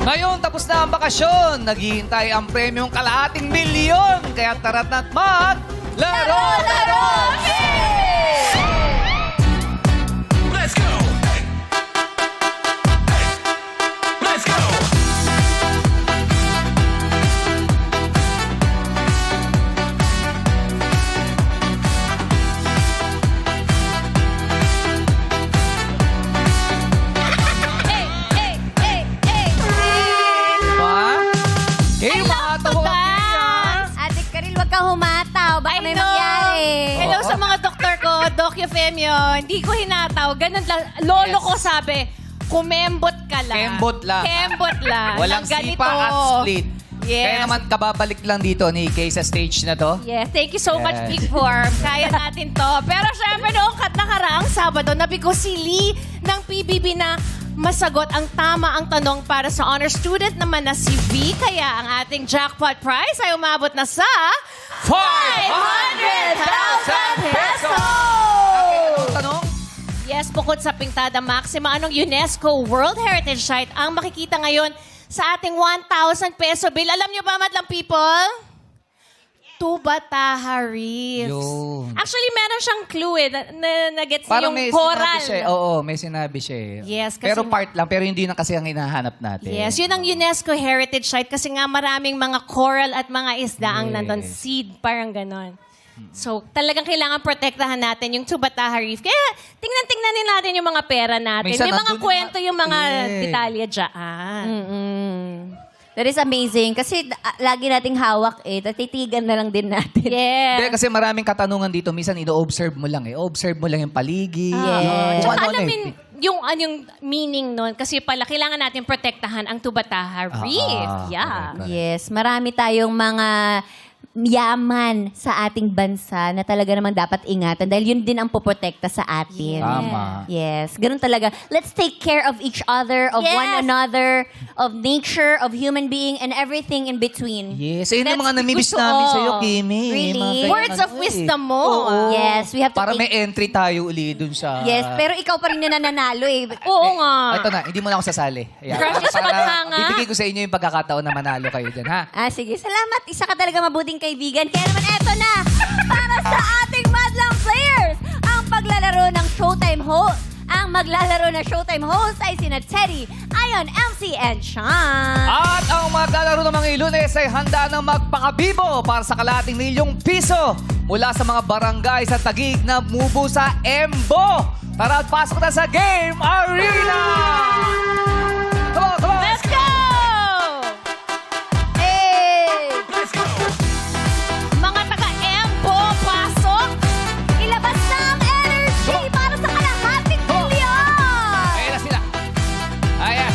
Ngayon, tapos na ang bakasyon. Naghihintay ang premyong kalahating milyon. Kaya tara't na't mag-laro! Laro! Let's go! Let's go! Hey, hey, hey, hey, Ba? Eh, makatawa ka Ate Karil, wag kang humataw. Baka may mangyari. Hello sa mga doktor ko, Doc Eufemio. Hindi ko hinataw. Ganun lang. Lolo Yes. ko sabi, kumembot ka lang. Kembot lang. Kembot lang. Walang Ng ganito. sipa at split. Yes. Kaya naman kababalik lang dito ni Kay sa stage na to. Yes, thank you so much, Yes. Big Form. Kaya natin to. Pero syempre noong nakaraang Sabado, nabigo si Lee ng PBB na masagot ang tama ang tanong para sa honor student naman na si V. Kaya ang ating jackpot prize ay umabot na sa 500,000 pesos! Ang tanong? Yes, bukod sa Pintada Maxima, anong UNESCO World Heritage Site ang makikita ngayon sa ating 1,000 peso bill? Alam niyo ba, madlang people? Tubataha Reef. Yun. Actually, meron siyang clue eh, na-gets Parang yung may coral. sinabi siya. Oo, may sinabi siya. Yes, kasi- Pero part lang, pero hindi na kasi ang hinahanap natin. Yes, yun ang UNESCO Heritage Site kasi nga maraming mga coral at mga isda ang Yes. nandun. Seed, parang ganon. So, talagang kailangan protektahan natin yung Tubataha Reef. Kaya, tingnan-tingnan din natin yung mga pera natin. Minsan May mga nandun kwento yung mga Yeah. detalye dyan. That is amazing. Kasi lagi nating hawak eh. Tatitigan na lang din natin. Yeah. Hindi, kasi maraming katanungan dito. Minsan, ino-observe mo lang eh. Observe mo lang yung paligid. Yes. Kung Tsaka ano-ano alamin yung meaning nun. Kasi pala, kailangan natin protektahan ang Tubataha Reef. Yeah. correct. Yes, marami tayong mga yaman sa ating bansa na talaga naman dapat ingatan dahil yun din ang poprotekta sa atin. Tama. Yes, ganun talaga. Let's take care of each other, of Yes. one another, of nature, of human being, and everything in between. Yes. Ayun yung That's mga namimiss gusto namin ko. sa'yo, Kimi. Really? Mga ganyan Words of ano wisdom mo. Oo. Yes, we have to Para take- may entry tayo uli dun sa... Yes, pero ikaw pa rin na nananalo eh. Oo nga. Ito na, hindi mo na ako sasali. Ayan. Grabe sa paghanga. Bibigay ko sa inyo yung pagkakataon na manalo kayo dyan, ha? Sige. Salamat. Isa ka talaga mabuting kaibigan. Kaya naman eto na, para sa ating madlang players, ang paglalaro ng Showtime host. Ang maglalaro na Showtime host ay sina Teddy, Ion, MC, and Sean. At ang maglalaro ng mga Ilunes ay handa ng magpakabibo para sa kalahating milyong piso mula sa mga barangay sa Taguig na mubo sa Embo. Tara at pasok na sa Game Arena! Come on, come on! Let's go! Hey! Let's go! Mga taga-Embo, pasok! Ilabas na ang energy para sa kalahating milyon! Ayan na sila. Ayan.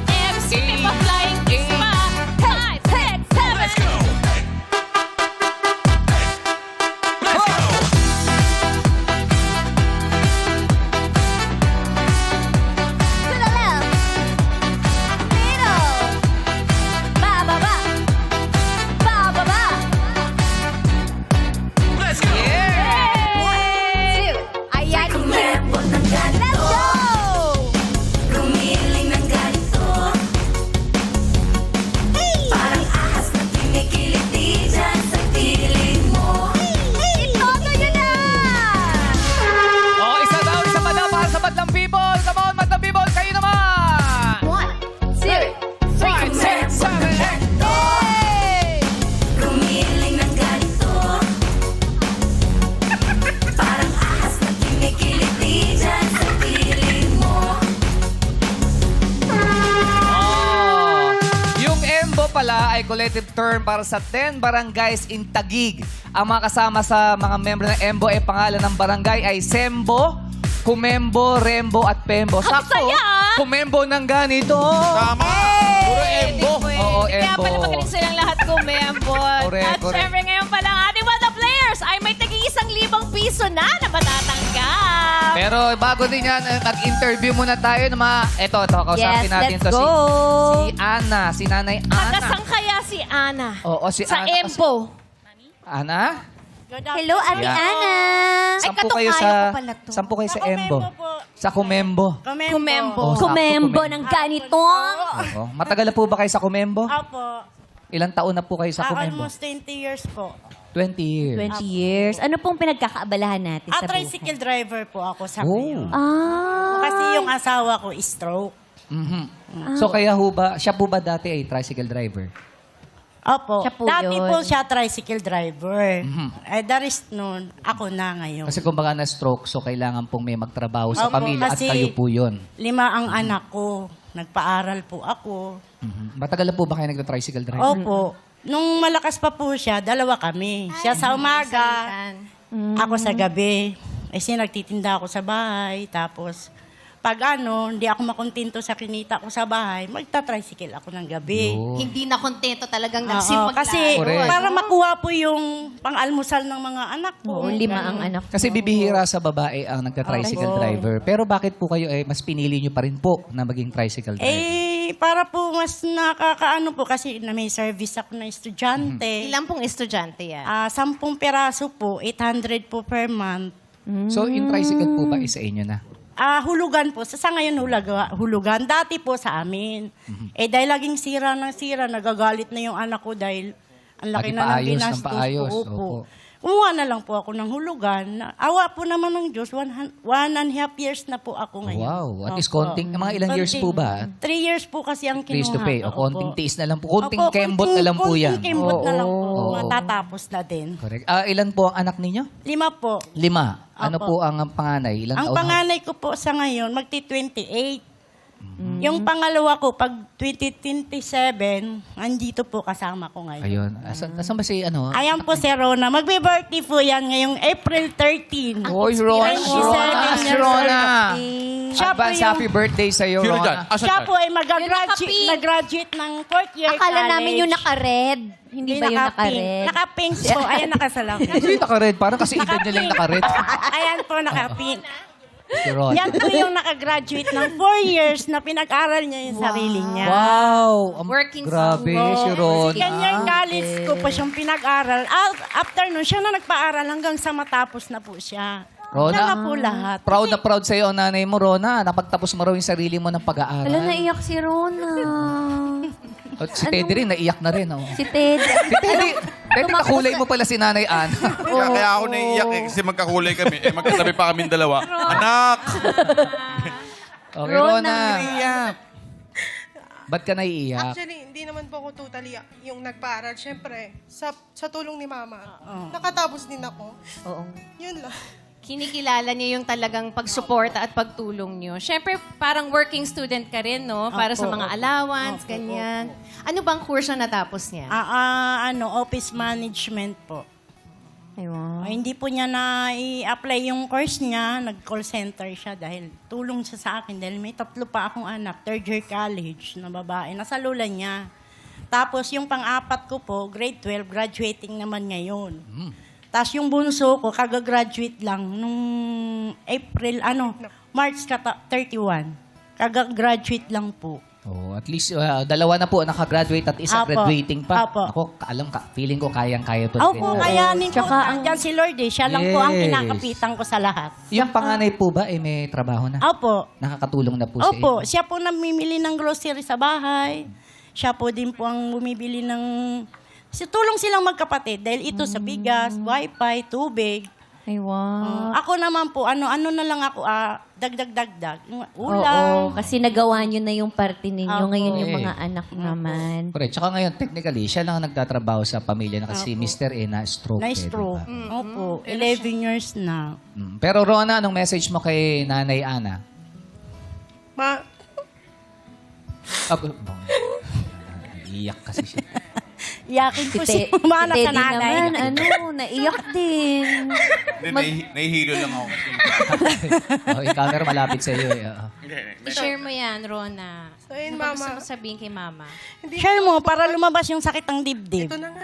MC, pa flying kiss pa. 5, 6, 7. Let's go! Let's go! To the left. Middle. Ba, ba, ba. Ba, ba, ba. Let's go! Two. Ayan. Let's go! Gumiling ng ganito Parang ahas na kinikiliti dyan sa piling mo Itodo yun na! Oh, isa daw, isa pa daw para sa Madlang People. Come on, Madlang People, kayo naman! 1, 2, 5, 6, 7, 8. hey! Gumiling ng ganito Parang ahas na kinikiliti dyan sa piling mo Oh. Yung Embo pala ay collective term para sa 10 barangays in Taguig. Ang mga kasama sa mga membro ng Embo ay pangalan ng barangay ay Sembo, Kumembo, Rembo at Pembo. Sakto, saya, ah! Kumembo ng ganito. Tama! Puro Embo! Oo, Kaya Embo. pala magaling silang lahat kumembot. Correct, At correct. syempre ngayon pala ang ating mga players ay may tagi-1,000 piso na matatanggap. Pero bago din yan, mag-interview muna tayo ng mga... Ito, kausapin Yes, natin let's to. go! Si Ana, si Nanay Ana. Tagasang kaya si Ana Oo, si sa Ana. Embo. Ana? Hello, Ate Yeah. Ana. Sampu kayo katukaya sa ko pala to. sampu kayo sa Sa Embo. Kumembo po. Sa Kumembo. Kumembo. Oh, sakto, Kumembo Kumembo. ng ganito. Oo. Matagal na po ba kayo sa Kumembo? Opo. Ilang taon na po kayo sa Kumembo? Almost 20 years po. 20 years. 20 years. Ano pong pinagkakaabalahan natin sa buhay? Tricycle driver po ako sa Oh. ngayon. Kasi yung asawa ko is stroke. Mhm. So kaya ho ba, siya po ba dati ay tricycle driver? Opo. Siya po Dati yun. po siya tricycle driver. The rest nun, ako na ngayon. Kasi kumbaga na-stroke, so kailangan pong may magtrabaho sa Opo, pamilya at kasi- kayo po yun. 5 ang anak ko. Nagpaaral po ako. Mhm. Matagal na po ba kayo nagta-tricycle driver? Opo. Nung malakas pa po siya, 2 kami. Siya sa umaga, ako sa gabi. Kasi nagtitinda ako sa bahay. Tapos, pag hindi ako makontento sa kinita ko sa bahay, magta-tricycle ako ng gabi. Yun. Hindi na kontento talagang Oo, nagsimulan. kasi Correct. para makuha po yung pang-almusal ng mga anak ko. Oo, 5 ang anak. Kasi bibihira sa babae ang nagta-tricycle Opo. driver. Pero bakit po kayo mas pinili nyo pa rin po na maging tricycle driver? Para po mas nakakaano po kasi na may service ako na estudyante. Ilan pong estudyante yan? 10 peraso po, 800 po per month. So, yung tricycle po ba isa inyo na? Hulugan po. Sa ngayon hulugan. Dati po sa amin. Dahil laging sira ng sira, nagagalit na yung anak ko dahil ang laki Pati na ng paayos ng binastos paayos. ko. Opo. Kumuha na lang po ako ng hulugan. Awa po naman ng Diyos, 1.5 years na po ako ngayon. Wow. At least Opo. konting, mga ilang years po ba? 3 years po kasi ang kinuha. Face to pay. O Opo. konting tiis na lang po. Konting Opo, kembot na lang po yan. Konting kembot na lang po. Oo. Matatapos na din. Correct. Ilan po ang anak ninyo? 5 po. 5. Ano Opo. po ang panganay? Ilan Ang taon? panganay ko po sa ngayon, magti-28. Yung pangalawa ko, pag 2027, andito po kasama ko ngayon. Ayun. Asan ba si ano? Ayan po si Rona. Magbe-birthday po yan ngayong April 13. Oy, Rona. 27 years Rona. Siya po Advance yung- happy birthday sa'yo, Sino dyan? Rona. Asan Siya dyan? po ay Yung naka-pink. nag-graduate ng 4th year Akala college. namin yung naka-red. Hindi ba yung naka-red? Naka-pink po. Ayan, nakasalamin. Hindi naka-red. Parang kasi edad niya lang naka-red. Ayan po, naka-pink. Si Rona. Yan po yung nakagraduate ng 4 years na pinag-aral niya yung sarili niya. Wow! Working Grabe, si Rona. Kanyang college ko po siyang pinag-aral. After nun, siya na nagpa-aral hanggang sa matapos na po siya. Rona, Siya na po lahat. Proud na proud sa'yo ang nanay mo, Rona. Napagtapos mo raw yung sarili mo ng pag-aaral. Wala, naiyak si Rona. At si Teddy rin, naiyak na rin. Oh. Si Ted. Si Teddy, kakulay mo pala si Nanay Ann. Kaya ako naiiyak kasi magkakulay kami. Magkatabi pa kaming dalawa. Anak! Okay, Rona. Ba't ka naiiyak? Actually, hindi naman po ako totally yung nagpaaral. Siyempre, sa tulong ni Mama, nakatapos din ako. Oo. Yun lang. Kinikilala niyo yung talagang pagsuporta at pagtulong niyo. Siyempre, parang working student ka rin, no? Para sa mga allowance, ganyan. Ano bang kurso natapos niya? Office management po. Ayun. Hindi po niya na i-apply yung course niya. Nag-call center siya dahil tulong siya sa akin. Dahil may 3 pa akong anak, 3rd year college na babae. Nasa lula niya. Tapos yung pang-4 ko po, grade 12, graduating naman ngayon. Tapos yung bunso ko, kagagraduate lang nung March 31. Kagagraduate lang po. Oh, at least dalawa na po nakagraduate at isa Apo. graduating pa. Apo. Ako, feeling ko kayang-kaya to. Opo, kayanin ko. Tsaka ang- Diyan si Lord siya lang po ang Yes. kinakapitan ko sa lahat. Yung panganay po ba, may trabaho na? Opo. Nakakatulong na po sa Opo, inyo? siya po namimili ng grocery sa bahay. Siya po din po ang bumibili ng... Tulong silang magkapatid dahil ito sa bigas, wifi, tubig. Ay, wow. Ako naman po, ano na lang ako, dagdag. Yung Oo, ulam. kasi nagawa nyo na yung parte ninyo. Opo. Ngayon yung Eh. mga anak naman. Correct. Tsaka ngayon, technically, siya lang ang nagtatrabaho sa pamilya na kasi Mr. E na stroke. Na eh, stroke. diba? Opo, 11 years na. Pero Rona, anong message mo kay Nanay Ana? Iyak kasi siya. Iyakin ko si Si mana Teddy sa nanay. naman, naiyak din. Nahihilo lang ako. Yung camera malapit sa iyo. I-share mo yan, Rona. So, yun, Ano ba gusto Mama. mo sabihin kay Mama? Share mo para lumabas yung sakit ng dibdib. Ito na nga.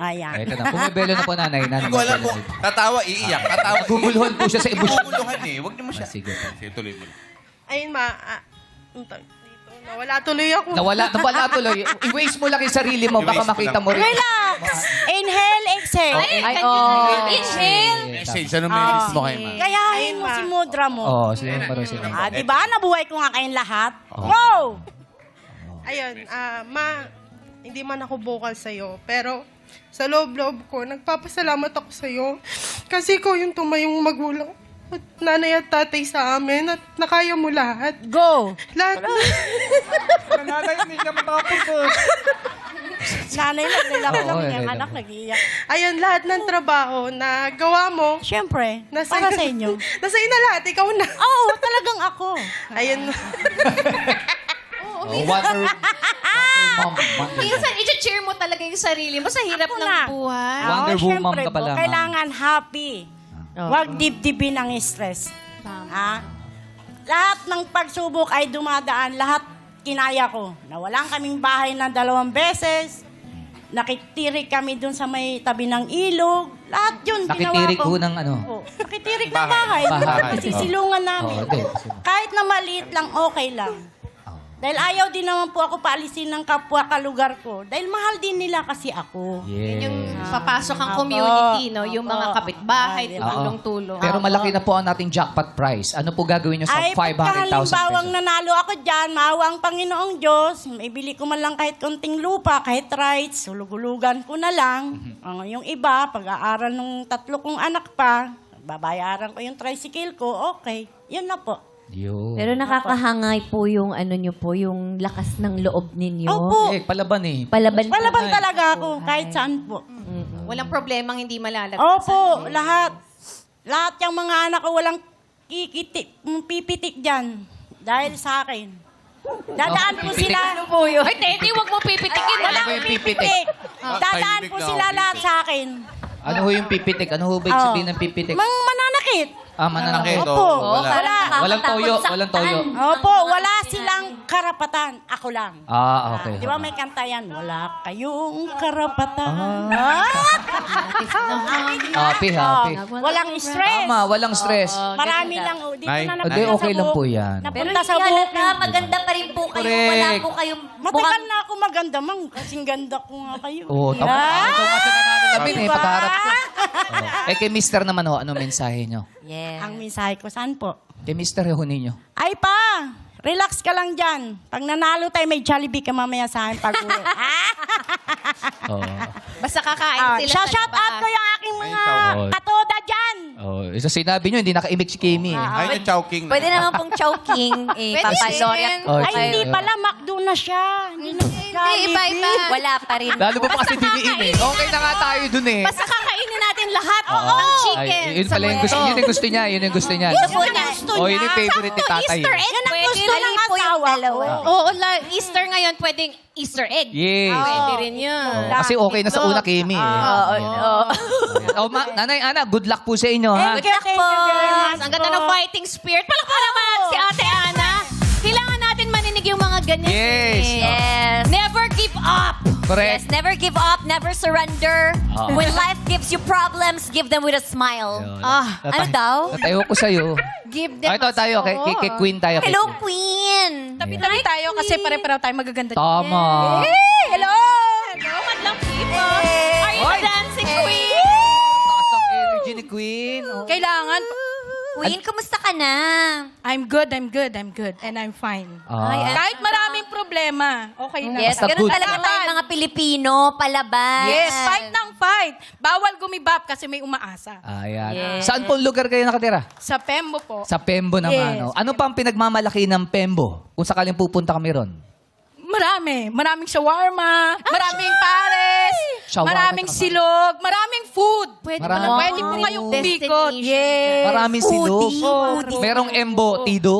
Ayan. Ito na. Pumibelo na po Nanay. Hindi ko alam kung tatawa, iiyak. Tatawa, Guguluhan po siya sa ibus. Guguluhan eh. Huwag niyo mo siya. Sige. Sige, tuloy mo. Ayun, dito, nawala tuloy ako. Nawala tuloy. I-waste mo lang yung sarili mo. Baka I-waste mo makita lang. mo rin. Relax! Inhale, exhale. Ay, Inhale. Message, anong message mo kay ma? Gayahin mo si mudra mo. Oo, sige pa rin sila. Di ba? Nabuhay ko nga kayong lahat. Wow! Ayun, hindi man ako vocal sa'yo, pero sa loob-loob ko, nagpapasalamat ako sa'yo. Kasi ikaw yung tumayong magulang at nanay at tatay sa amin at nakaya mo lahat. Go! Lahat Nanay lang nila ko lang Oo, yung okay. anak nag-iiyak. Ayun, lahat ng trabaho na gawa mo, Siyempre, nasa para sa inyo. Nasa na lahat, ikaw na. Oo, talagang ako. Ayun. Wonder Mom. Minsan, i-cheer mo talaga yung sarili mo sa hirap Ako ng na. buhay. Wonder Oo, Woman syempre ka pala, po, ma'am. kailangan happy. Huwag dibdibin ang stress. Ha? Lahat ng pagsubok ay dumadaan, lahat kinaya ko. Nawalan kaming bahay na 2 beses. Nakitirik kami dun sa may tabi ng ilog. Lahat yun ginawa Nakitirik ko. ho ng ano? Oo, nakitirik ng bahay. Bahay. Sisilungan namin. Oo, di. Kahit na maliit lang, okay lang. Dahil ayaw din naman po ako paalisin ng kapwa kalugar ko. Dahil mahal din nila kasi ako. Yeah. Yung papasok ang Apo. community, no? Yung mga Apo. kapitbahay, Ay, tulong-tulong. Pero malaki na po ang ating jackpot prize. Ano po gagawin nyo sa Ay, 500,000 pagkahalimbawang pesos? nanalo ako dyan, maawa ang Panginoong Diyos, maibili ko man lang kahit konting lupa, kahit rights, hulug-hulugan ko na lang. Yung iba, pag-aaral ng 3 kong anak pa, babayaran ko yung tricycle ko, okay. Yun na po. Yun. Pero nakakahangay po yung ano nyo po, yung lakas ng loob ninyo. Opo. Palaban eh. Palaban po. Palaban talaga ako, kahit saan po. Walang problemang hindi malalagpasan. Opo, lahat. Lahat yung mga anak ko walang pipitik dyan. Dahil sa akin. Dadaan po pipitik? sila. Ano po yun? Ay, Teddy, huwag mo pipitikin. Ano ba yung pipitik? Pipitik. Dadaan tahimik po na sila ako. lahat sa akin. Ano ho yung pipitik? Ano ho ba yung sabihin ng pipitik? Mananakit. Mananakit. Opo. Wala. Wala. Walang toyo. Walang toyo. Opo, wala silang karapatan. Ako lang. Ah, okay. Di ba may kanta yan? Wala kayong karapatan. Happy, happy. Walang stress. Tama, walang stress. Marami lang. Dito Nay, na Hindi, napunta okay sa lang po buhok. yan. Pero Napunta hindi sa buhok halata, na. maganda pa rin po kayo. Correct. Wala po kayong Matagal na ako maganda, mang. Kasing ganda ko nga kayo. Oo, tama. Ito nga sa nananalabin eh, Diba? pagharap ko. Eh, kay mister naman ho, ano mensahe nyo? Yes. Ang mensahe ko, saan po? Kay mister ho ninyo. Ay pa! Relax ka lang dyan. Pag nanalo tayo, may Jollibee ka mamaya sa akin pag uwi. Oo. Basta kakain sila sa Shout out ko labas. yung aking mga Oo. katoda dyan. Oh, isa sinabi nyo, hindi naka-image si Kimi. Ay, yung Chowking. Pwede naman pong chowking. Pwede Papaloriat. rin. Oh, Ay, hindi pala. McDo na siya. Hindi na iba-iba. Wala pa rin. Lalo pa kasi diniin eh. Okay na nga tayo dun eh. Basta kakainin natin lahat Oo. ng chicken. Ay, yun pala yung gusto, yun yung gusto niya, yun yung gusto niya. Gusto niya. Gusto Oh, niya. yun yung favorite ni tatay. Easter egg, Yan ang pwede gusto rin. ng po yung asawa dalawa. ko. Oo, Easter ngayon, pwedeng Easter egg. Yes. Pwede rin yun. Oh, kasi okay na sa una, Kimi. Oh, Nanay Ana, good luck po sa inyo, ha? Thank you very much Ang ganda ng po. fighting spirit. Palakpakan naman si Ate Ana. Kailangan natin maninig yung mga ganyan. Yes. Yes. Never give up. Correct. Yes, never give up, never surrender. Oo. When life gives you problems, give them with a smile. Ah, ano daw? Natayo ko sa'yo. Give them Ito tayo, kay Queen tayo. kay Hello, Queen. Queen! Tabi-tabi tayo kasi pare-pareho tayo magaganda. Tama. Hello! Hello, madlang people. Are you Oy. the dancing queen? Taas ang energy ni Queen. Oh. Kailangan, Queen, kumusta ka na? I'm good, and I'm fine. Ah. Kahit maraming problema, okay lang. Yes, Basta ganun good. talaga tayo mga Pilipino, palaban. Yes, fight ng fight. Bawal gumibap kasi may umaasa. Ayan. Yes. Saan pong lugar kayo nakatira? Sa Pembo po, Sa Pembo naman. Yes. No? Ano pa ang pinagmamalaki ng Pembo? Kung sakaling pupunta kami ron. maraming shawarma, maraming pares, Shawarma maraming naman. silog, maraming food. Pwede Marami. pala. Pwede po kayong umikot. Destination. Yes. Maraming silog. Foodie. Merong Embo Tido.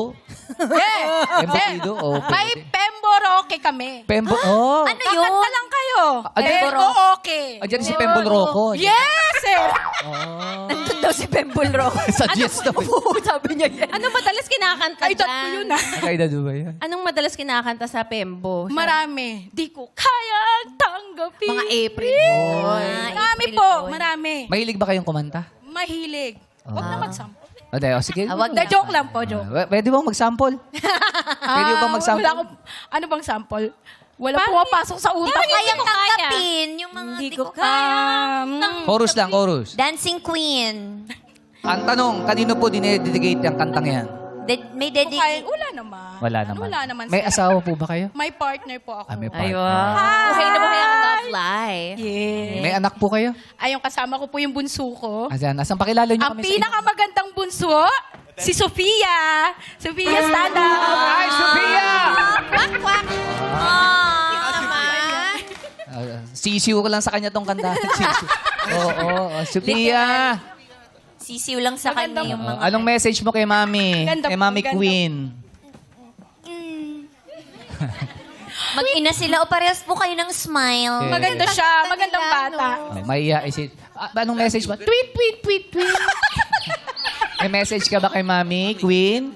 Yes. Embo Tido. Oh, May pwede. Pembo Roque kami. Pembo. Oh. Ano yun? Kakanta lang kayo. Ah, dyan- Pembo okay. Diyan si Pembo Rocco. Yes, sir. Oh. Nandun daw si Pembol Rock. Suggest daw. Sabi niya yan. Anong madalas kinakanta Ay, dyan? ko yun ah. Nakailan ba yan? Anong madalas kinakanta sa Pembo? Marami. Di ko kayang tanggapin. Mga April Boy. Marami April po, Boy. marami. Mahilig ba kayong kumanta? Mahilig. Huwag na magsample. O, sige. Wag Da, na. joke lang po, joke. Pwede bang mag-sample? Pwede bang mag-sample? Wala akong, ano bang sample? Wala pumapasok sa utak. Hindi ko kayang ko kaya. tanggapin yung mga Hindi ko kaya. Chorus lang, chorus. Dancing Queen. Ang tanong, kanino po dinededicate ang kantang yan? May Kaya, dedicate. wala naman. Wala naman. Wala naman. May sir. asawa po ba kayo? May partner po ako. May partner. Okay na ba kaya ang love life? Yeah. May anak po kayo? Ay, yung kasama ko po yung bunso ko. Asan? Asan pakilala niyo Ang kami sa pinakamagandang bunso, si Sofia. Sofia, stand up. Hi, Sophia! Kwak, kwak. Sisiw ko lang sa kanya tong kanta. Sisiw. Oo, Sophia. Sisiw lang sa kanya yung mga... Anong message mo kay Mami? Ganda Kay po, Mami ganda. Queen. Mag-ina sila o parehas po kayo ng smile. Okay. Maganda siya. Magandang bata. Maiya isit. Anong message mo? Tweet, tweet, tweet, tweet. May message ka ba kay Mami Queen?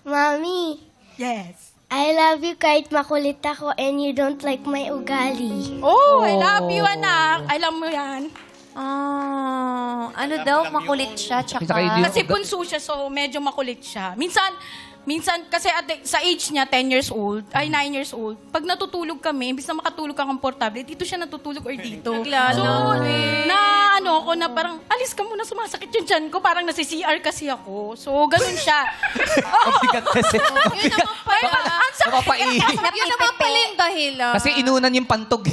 Mommy, Yes. I love you kahit makulit ako and you don't like my ugali. Oh, I love you, anak. Alam mo yan. Oh, ano daw, makulit siya, tsaka... Kita kayo, Kasi bunso siya, so medyo makulit siya. Minsan kasi sa age niya, 10 years old, ay 9 years old, pag natutulog kami, imbis na makatulog ka komportable, dito siya natutulog or dito. So, ako na parang, alis ka muna, sumasakit yung tiyan ko, parang nasi-CR kasi ako. So, ganun siya. Bigat kasi. Yun naman pala. Napapaihi. Yun naman pala yung dahilan. Kasi inunan yung pantog.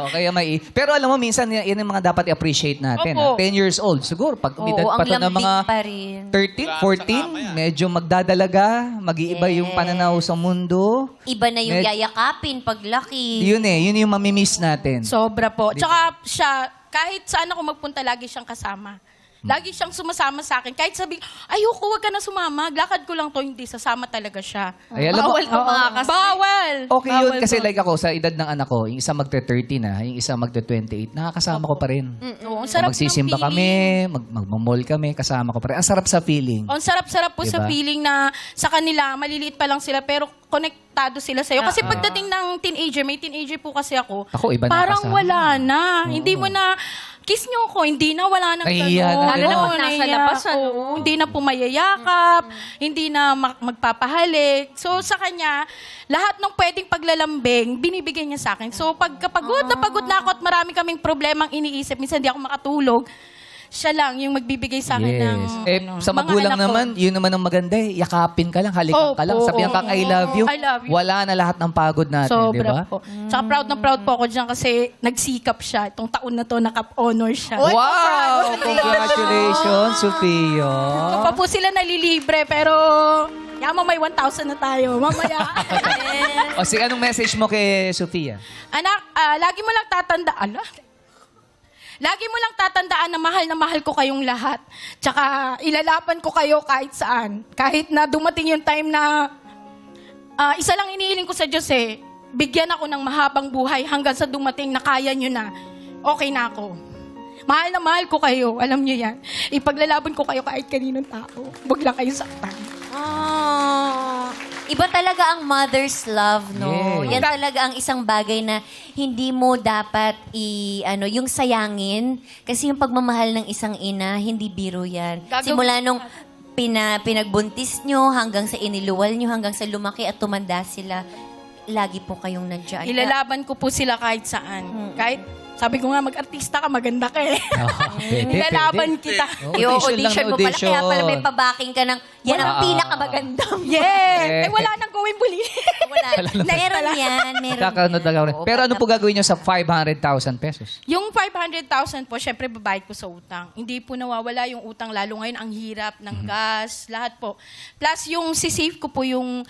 Kaya may... Pero alam mo, minsan yan yung mga dapat i-appreciate natin. Opo. 10 years old, siguro. Pag Oo, edad ang pa to ng lambing mga pa rin. 13, 14, medyo magdadalaga, mag-iiba yung pananaw sa mundo. Iba na yung Med- yayakapin paglaki. Yun yun yung mamimiss natin. Sobra po. Tsaka siya, kahit saan ako magpunta, lagi siyang kasama. Lagi siyang sumasama sa akin. Kahit sabi, ayoko, wag ka na sumama. Lakad ko lang to, hindi. Sasama talaga siya. Ay, alam mo, Bawal to mga kasi. Bawal! okay yun Bawal kasi to. like ako, sa edad ng anak ko, yung isa magte-30 na, yung isa magte-28, nakakasama ko pa rin. Oo, ang sarap Magsisimba ng kami, feeling. magmamall kami, kasama ko pa rin. Ang sarap sa feeling. Ang sarap-sarap po sa Diba? feeling na sa kanila, maliliit pa lang sila, pero konektado sila sa'yo. Kasi pagdating ng teenager, may teenager po kasi ako, Ako, iba na parang kasama. wala na. Hindi mo na, kiss niyo ako, hindi na, wala nang Nahihiya na gano'n. rin. Lalo na Oo, kung nasa nahihiya labas, ako. Hindi na po mayayakap, hindi na magpapahalik. So sa kanya, lahat ng pwedeng paglalambing, binibigay niya sa akin. So pagkapagod na ako at marami kaming problemang iniisip, minsan di ako makatulog, siya lang yung magbibigay sa akin ng Sa mga magulang anak ko. naman, yun naman ang maganda eh. Yakapin ka lang, halikan ka lang. Opo, Sabihan kang I love you. I love you. Wala na lahat ng pagod natin, di ba? Sobra po. Tsaka proud na proud po ako dyan kasi nagsikap siya. Itong taon na to, naka-honor siya. Wow! Congratulations, Sophia. Ito pa po sila nalilibre, pero yaman may 1,000 na tayo. Mamaya. O sige, anong message mo kay Sophia? Anak, lagi mo lang tatandaan. Lagi mo lang tatandaan na mahal ko kayong lahat. Tsaka ilalaban ko kayo kahit saan. Kahit na dumating yung time na isa lang iniiling ko sa Diyos eh. Bigyan ako ng mahabang buhay hanggang sa dumating na kaya nyo na. Okay na ako. Mahal na mahal ko kayo. Alam nyo yan. Ipaglalaban ko kayo kahit kaninong tao. Huwag lang kayo saktan. Oh, iba talaga ang mother's love, no? Yes. Yan talaga ang isang bagay na hindi mo dapat yung sayangin. Kasi yung pagmamahal ng isang ina, hindi biro yan. Simula nung pinagbuntis nyo, hanggang sa iniluwal nyo, hanggang sa lumaki at tumanda sila, lagi po kayong nandiyan. Ilalaban ko po sila kahit saan. Kahit, sabi ko nga, mag-artista ka, maganda ka eh. Ilalaban kita. I-audition mo pala, kaya pala may pabaking ka ng, yan ang Wala. pinakamagandang. Yeah! Eh, wala nang gawin buli. Wala. Meron yan, meron. Kakanood na gawin. Pero ano po gagawin nyo sa 500,000 pesos? Yung 500,000 po, syempre babayad ko sa utang. Hindi po nawawala yung utang, lalo ngayon ang hirap ng gas, lahat po. Plus yung sisave ko po yung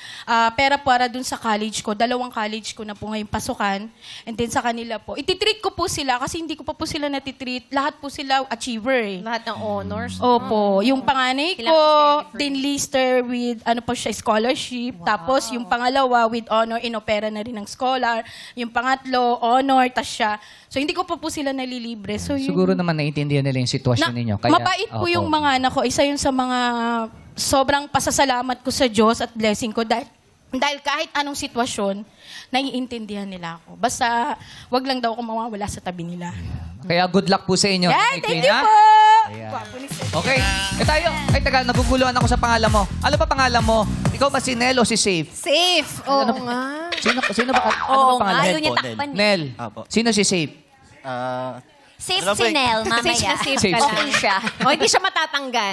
pera para dun sa college ko. 2 college ko na po ngayon pasukan. And then sa kanila po. Ititreat ko po sila kasi hindi ko pa po sila natitreat. Lahat po sila achiever eh. Lahat ng honors. Opo. Yung panganay Kailangan ko, i-refer. din lister with ano po siya, scholarship. Tapos yung pangalawa with honor, inopera na rin ng scholar. Yung pangatlo, honor, tas siya. So hindi ko pa po sila nalilibre. So yun, Siguro naman naiintindihan nila yung sitwasyon ninyo. mabait po Opo. yung mga anak ko. Isa yun sa mga sobrang pasasalamat ko sa Diyos at blessing ko dahil Dahil kahit anong sitwasyon, naiintindihan nila ako. Basta, wag lang daw ako mawawala sa tabi nila. Kaya good luck po sa inyo. Yan, Nanay thank Queen, you ha? po! Ayan. Gwapo ni Sir. Okay. Tayo. Taga, naguguluhan ako sa pangalan mo. Ano ba pangalan mo? Ikaw ba si Nel o si Safe? Safe. Oo nga. Sino ba? Ano Oo ba pangalan? nga, ayaw niya Nel po, takpan. Nel. Apo. Sino si Safe? Safe Alam si mo eh. Nel, Safe mamaya. na safe Safe. ka lang. Okay siya. O, hindi siya matatanggal.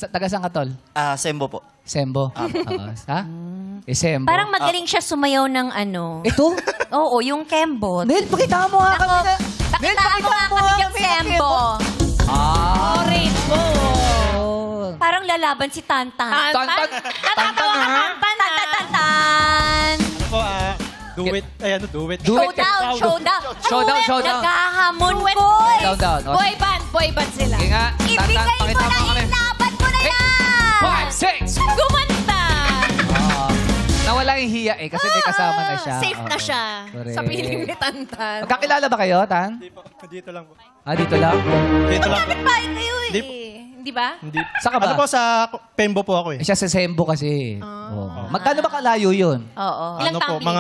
Taga saan ka, tol? Sembo po. Sembo. Oo. Ha? Sembo. Parang magaling siya sumayaw ng ano. Ito? Oo, yung kembot. Nel, pakita mo nga kami na. Pakitaan mo nga kami yung sembo. Ah. Rainbow. Parang lalaban si Tantan. Tantan. Natatawa ka, Tantan. Tantan! Po, do it. Ay, ano, do it. Do it. Showdown! Showdown. Naghahamon Do it. ko. Showdown. Boy band sila. Sige nga. Ibigay mo pakita na, kami. ilaban mo na yan! 5, 6. Gumanta. Nawala yung hiya eh kasi may kasama na siya. Safe na Oo. siya. Correct. Sa piling ni Tantan. Magkakilala ba kayo, Tan? Dito lang po. Dito lang? Dito lang po. Bakit kayo Hindi eh? Hindi ba? Hindi. Saan ka ba? Ano po, sa Pembo po ako eh. Siya sa Sembo kasi. Oo. Magkano ba kalayo yun? Oo. Ilang Ano po, tumbling?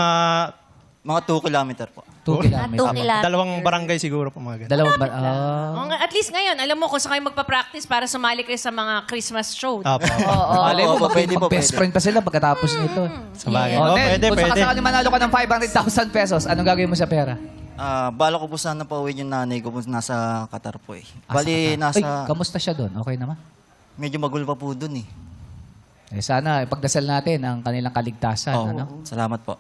Mga 2 kilometer po. 2 kilometers. 2 kilometers. Dalawang barangay siguro po mga ganun. Dalawang ba? At least ngayon, alam mo kung saan kayo magpa-practice para sumali kayo sa mga Christmas show. Apo. Malay mo, Opo, pwede po, best pwede. friend pa sila pagkatapos nito. Sa bagay. Oh, Oh, Nel, pwede, kung pwede. sakasakali manalo ka ng 500,000 pesos, anong gagawin mo sa pera? Bala ko po sana pauwiin yung nanay ko po nasa Qatar po eh. Ay, Bali, nasa... kamusta siya doon? Okay naman? Medyo magulo pa po dun eh. Sana ipagdasal natin ang kanilang kaligtasan. Oo. Ano? Salamat po.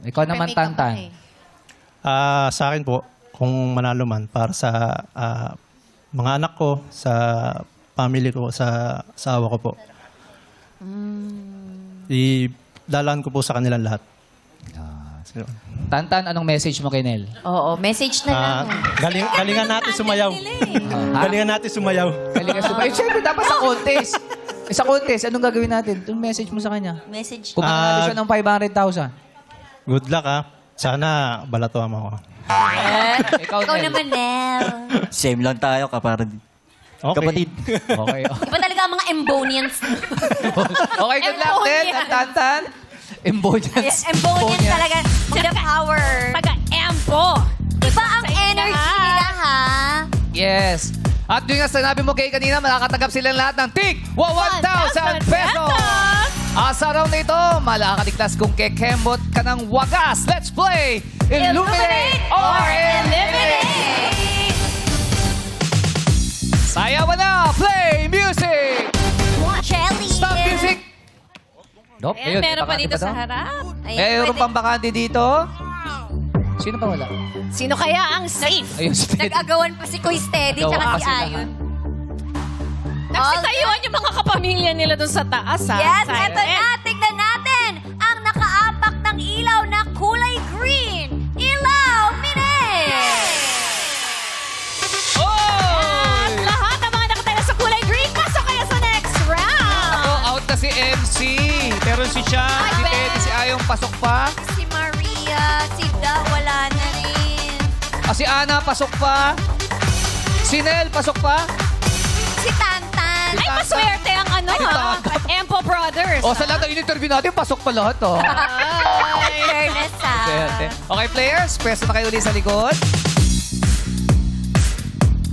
Ikaw naman, May makeup Tantan. pa eh. Sa akin po, kung manalo man, para sa mga anak ko, sa family ko, sa asawa ko po. Idalaan ko po sa kanilang lahat. So, Tantan, anong message mo kay Nel? Oo, message na lang. galingan natin sumayaw. Galingan natin sumayaw. Galing ka sumayo. Siyempre, dapat sa contest. Sa contest, anong gagawin natin? Yung message mo sa kanya. Message. Kung manalo siya ng 500,000. Good luck Sana balatuhan mo ako. Ikaw, Ikaw Nel. naman, Nel. Same lang tayo, kapatid. Okay. Kapatid. Okay. Iba talaga ang mga Embonians. Okay, good luck din. Embonians. Tantan. Embonians. Embonians talaga. The power. Taga-empo. Iba ang energy nila, ha? Yes. At yung nga sinabi mo kay kanina, makakatanggap silang lahat ng tig 1,000 pesos. Sa round na ito, malakaligtas kung kekembot ka ng wagas. Let's play Illuminate or Eliminate! Sayawan na! Play music! Jelly. Stop music! Nope, Ayan, meron pa dito sa harap. Mayroon pang bakante dito. Sino pa wala? Sino kaya ang safe? Ayun, si Teddy. Nag-agawan pa si Kuy Steady Agawan tsaka pa si sila, Ayon. Nagsitayuan yung mga kapamilya nila doon sa taas. Yes, Silent. eto na. Tignan natin ang nakaapak ng ilaw na kulay green. Ilaw, Mine! Oh! At lahat ng mga nakatala sa kulay green, pasok kayo sa next round. Ako, out na si MC. Pero si Sean, si Teddy, si Ayong pasok pa. Si Maria, si Da, wala na rin. Si Ana, pasok pa. Si Nel, pasok pa. Si Tantan. Ay, maswerte ang ano, ha? Empo Brothers. Sa lahat ng in-interview natin, pasok pa lahat, oh. Fairness, ha? Okay, players, pwesto na kayo ulit sa likod.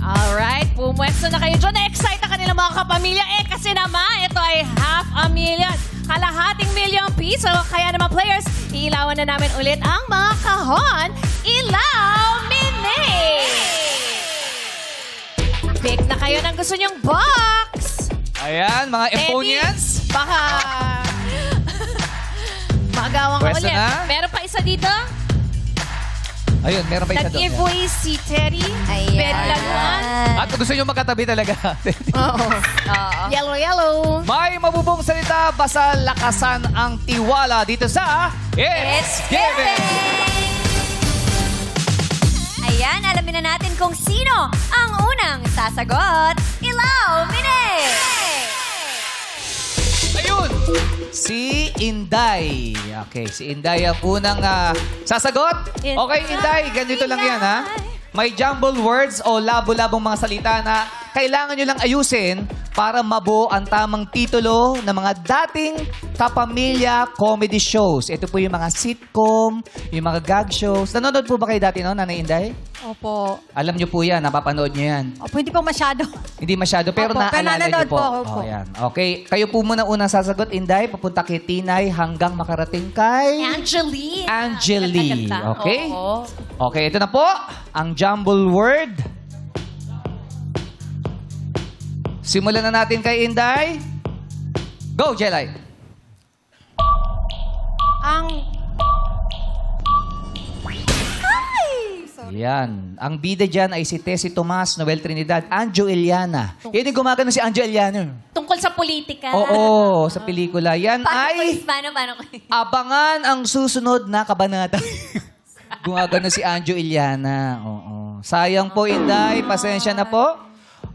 Alright, pumwesto na kayo dyan. Na-excite na kanilang mga kapamilya. Kasi naman, ito ay $500,000. Kalahating milyong piso. Kaya naman, players, iilawan na namin ulit ang mga kahon. Ilaw Mini! Pick na kayo ng gusto nyong box. Ayan, mga Embonians. Baka... Magawang ka Pwesto ulit. na? Meron pa isa dito. Ayun, meron pa isa doon. Nag-giveaway si Terry. Ayan. Pwede laruan. At kung gusto nyo magkatabi talaga. Oo. Yellow, yellow. May mabubong salita, basta lakasan ang tiwala dito sa It's Given! Ayan, alamin na natin kung sino ang unang sasagot. Ilaw, Mine! Ayun! Si Inday. Okay, si Inday ang unang sasagot. Okay, Inday, ganito lang yan, ha? May jumbled words o labo-labong mga salita na kailangan nyo lang ayusin para mabuo ang tamang titulo ng mga dating kapamilya comedy shows. Ito po yung mga sitcom, yung mga gag shows. Nanonood po ba kayo dati, no, Nanay Inday? Opo. Alam niyo po yan, napapanood niyo yan. Opo, hindi po masyado. Hindi masyado, pero Opo, pero naalala niyo nanonood po. po ako po. Oh, yan. Okay, kayo po muna unang sasagot, Inday. Papunta kay Tinay hanggang makarating kay Angeline. Angeli. Ganda-ganda. Okay? Oo. Okay, ito na po. Ang jumble word. Simulan na natin kay Inday. Go, Jelay. Yan. Ang bida dyan ay si Tessie Tomas, Noel Trinidad, Anjo Eliana. Yan yung gumagano si Anjo Eliana. Tungkol sa politika. Oo, sa pelikula. Yan ay Paano? abangan ang susunod na kabanata. Gumagano si Anjo Eliana. Oo. Sayang po, Inday. Pasensya na po.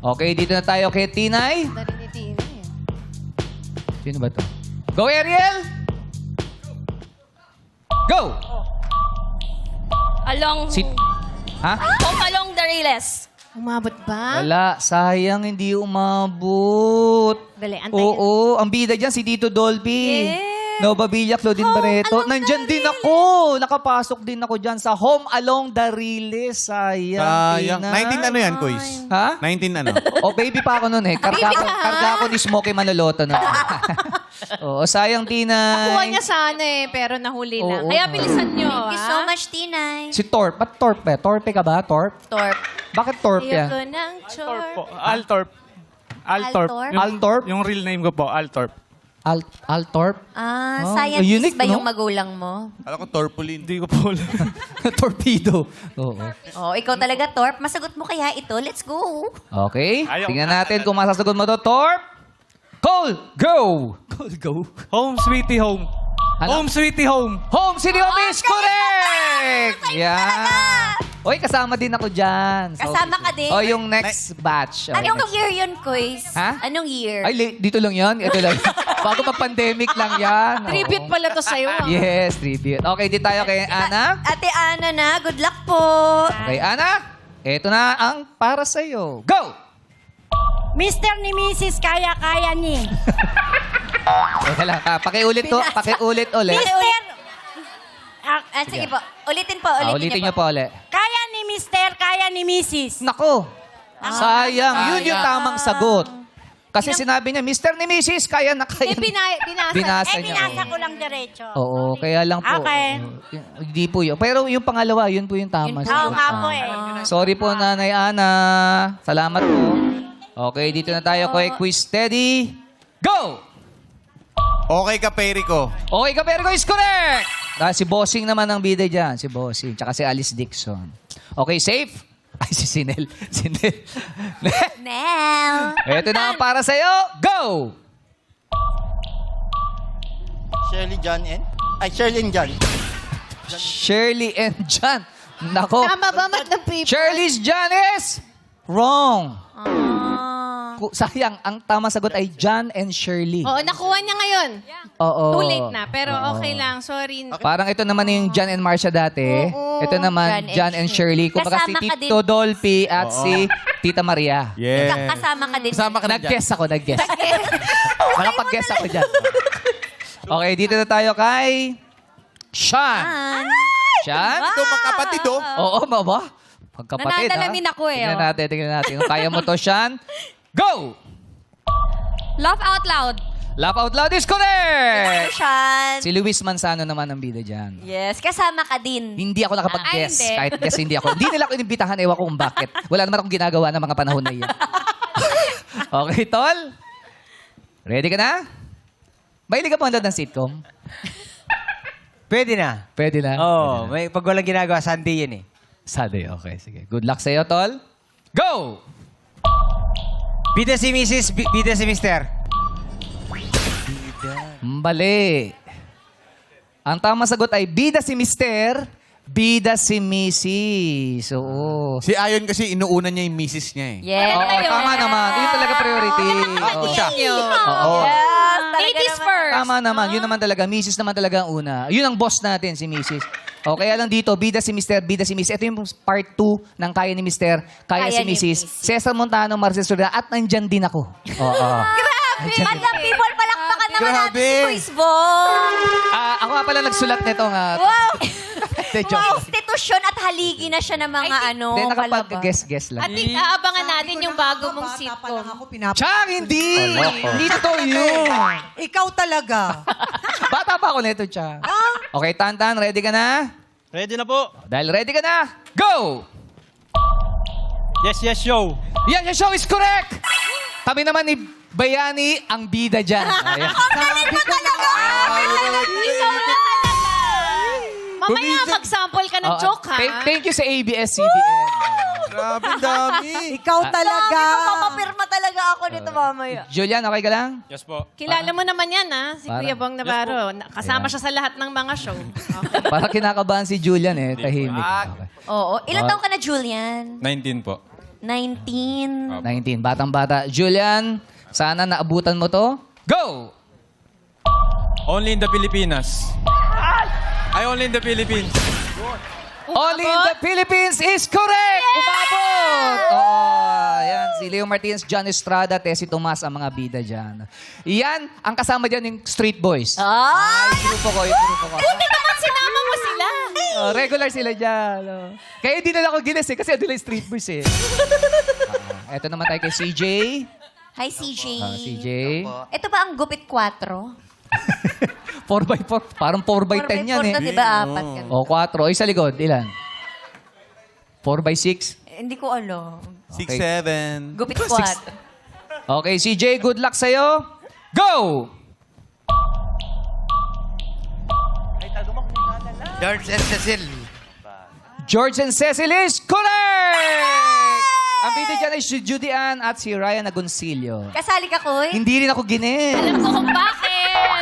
Okay, dito na tayo kay Tinay. Sino ba to? Go, Ariel! Go! Along, Si... Ha? along the Riles. Umabot ba? Wala. Sayang, hindi umabot. Dali, antay. Oo, ang bida dyan si Tito Dolphy. Yes. Nova Villa, Claudine Barreto. Nandyan din ako. Nakapasok din ako dyan sa Home Along the Riles. Sayang. Sayang. 19 ano yan, Kois? Ha? 19 ano? O, baby pa ako nun eh. Karga ako ni Smokey Manaloto nun. Oo, sayang, Tina. Nakuha niya sana eh, pero nahuli lang. Oo. Kaya bilisan nyo. Thank you so much, Tinay. Si Torp. Ba't Torp eh? Torpe ka ba? Torp? Torp. Bakit Torp yan? Ayoko ng chore. Altorp. Altorp? Altorp? Yung real name ko po, Altorp. Altorp? Ah, Oh, scientist unique, ba no? yung magulang mo? Alam ko, Torpulin. Hindi ko po alam. Torpedo. Oo. Oh, ikaw talaga, Torp. Masagot mo kaya ito. Let's go. Okay. Ayaw. Tingnan natin kung masasagot mo to. Torp! Cole, go! Cole, go. Home sweetie home. Ano? Home sweetie home. Home City Home is correct! Yan. Oy, kasama din ako dyan. Kasama ka din? O, yung next batch. O, Anong next- year yun, Kois? Ha? Anong year? Ay, dito lang yan. Ito lang. Bago pa-pandemic lang yan. Oo. Tribute pala to sa'yo. Yes, tribute. Okay, di tayo kay Ana. Ate Ana na, good luck po. Kay Ana, ito na ang para sa'yo. Go! Mr. ni Mrs. Kaya-kaya ni. Teka lang, pakiulit to. Pakiulit ulit. Mr. Sige po. Ulitin po. Ulitin niyo po ulit. Kaya ni Mr. Kaya ni Mrs. Nako, sayang. Yun yung tamang sagot. Kasi sinabi niya, Mr. ni Mrs. Kaya na kaya. Eh, binasa. Binasa niya. Binasa ko lang diretso. Oo, kaya lang po. Okay. Hindi po yun. Pero yung pangalawa, yun po yung tama. Oo nga po eh. Sorry po, Nanay Ana. Salamat po. Okay, dito na tayo kay Quiz Teddy. Go! Okay ka, Perico. Okay, Kaperico is correct! Si Bossing naman ang bida dyan. Si Bossing. Tsaka si Alice Dixon. Okay, safe? Ay, si Sinel. Sinel. Nel. Ito na ang para sa'yo. Go! Shirley John and... Ay, Shirley and John. Shirley and John. Nako. Tama ba, Madam People? Shirley's John is wrong. Sayang, ang tama sagot ay John and Shirley. Oo, nakuha niya ngayon. Oo. Too late na, pero okay lang. Sorry. Parang ito naman yung John and Marcia dati. Ito naman, John and Shirley. Kumbaga si Kasama ka Tito din. Dolphy at si Tita Maria. Yeah. Kasama ka din. Kasama ka na dyan. Nag-guess ako, nag-guess. Nakapag-guess ako dyan. Okay, dito na tayo kay Sean. Sean? Ito, magkapatid, oh. Oo, baba. Magkapatid, Nananalamin ako eh, Tingnan natin. Kung kaya mo to, Sean. Go! Laugh out loud. Laugh out loud is correct! Sean. Si Luis Manzano naman ang bida dyan. Yes, kasama ka din. Hindi ako nakapag-guess. Ay, hindi. Kahit guess hindi ako. Hindi nila ako inimbitahan. Ewan ko kung bakit. Wala naman akong ginagawa ng mga panahon na iyan. Okay, Tol? Ready ka na? Mahilig ka manood ng sitcom? Pwede na. Pwede na? Oo, may pag walang ginagawa, Sunday yun eh. Sunday, okay. Sige. Good luck sa'yo, Tol. Go! Bida si Mrs., bida si Mr. Mali. Ang tamang sagot ay bida si Mr., bida si Mrs. Oo. Si Ayon kasi inuuna niya yung misis niya eh. Yes. Oo, tama naman. Yun talaga priority. Oo. siya. Oo. Yes, talaga 80s naman. first. Tama naman. Yun naman talaga. Mrs. naman talaga ang una. Yun ang boss natin, si Mrs. O kaya lang dito, bida si Mr., bida si Miss. Ito yung part 2 ng Kaya ni Mr., Kaya si Kaya ni Mrs. Mrs. Cesar Montano, Marcel Sorda, at nandyan din ako. Oo. Grabe! Madlang people, palakpakan naman natin Grabe. si Quiz Ball! Ako nga pala nagsulat nito nga. Wow! De, joke lang. Institusyon at haligi na siya ng mga Hindi, palabas. nakapag-guess lang. At aabangan natin yung bago mong sitcom. Chang, hindi! Hindi totoo yun. Ikaw talaga. Bata pa ako nito, Chang. Okay, Tantan, ready ka na? Ready na po. Dahil ready ka na, go! Yes, yes, show. Yan, yung show is correct! Kami naman ni Bayani ang bida dyan. Ayan. Galing mo talaga! Ikaw na talaga! Mamaya mag-sample ka ng Oh, joke, ha? Thank you sa ABS-CBN. Grabe, dami. Ikaw talaga. Papapirma talaga ako nito mamaya. Julian, okay ka lang? Yes po. Kilala mo naman yan, ha? Si Parang- Kuya Bong Navarro. Kasama siya sa lahat ng mga show. Okay. Para kinakabahan si Julian tahimik. Okay. Oo. Ilan taong ka na, Julian? 19 po. 19. 19, batang-bata. Julian, sana naabutan mo to. Go! Only in the Pilipinas. Ay, only in the Philippines. Only in the Philippines is correct! Umabot! Oh, yan. Si Leo Martinez, John Estrada, Tessie Tomas, ang mga bida dyan. Yan, ang kasama dyan yung Street Boys. Ay! Yung grupo ko, yung grupo ko. Buti naman sinama mo sila. Regular sila dyan. Kaya hindi nila ako ginis kasi ando lang yung Street Boys eto naman tayo kay CJ. Hi, CJ. CJ. Ito ba ang gupit 4? 4x4. Parang 4x10 yan 4x4 na, diba? 4. O, 4. Ay, sa likod, ilan? 4x6? Hindi ko alam. 6'7". Gupit 4. Okay, CJ, good luck sa'yo. Go! George and Cecil. George and Cecil is correct! Ang bida dyan ay si Judy Ann at si Ryan Agoncillo. Kasali ka, Koy? Hindi rin ako ginin. Alam ko kung bakit.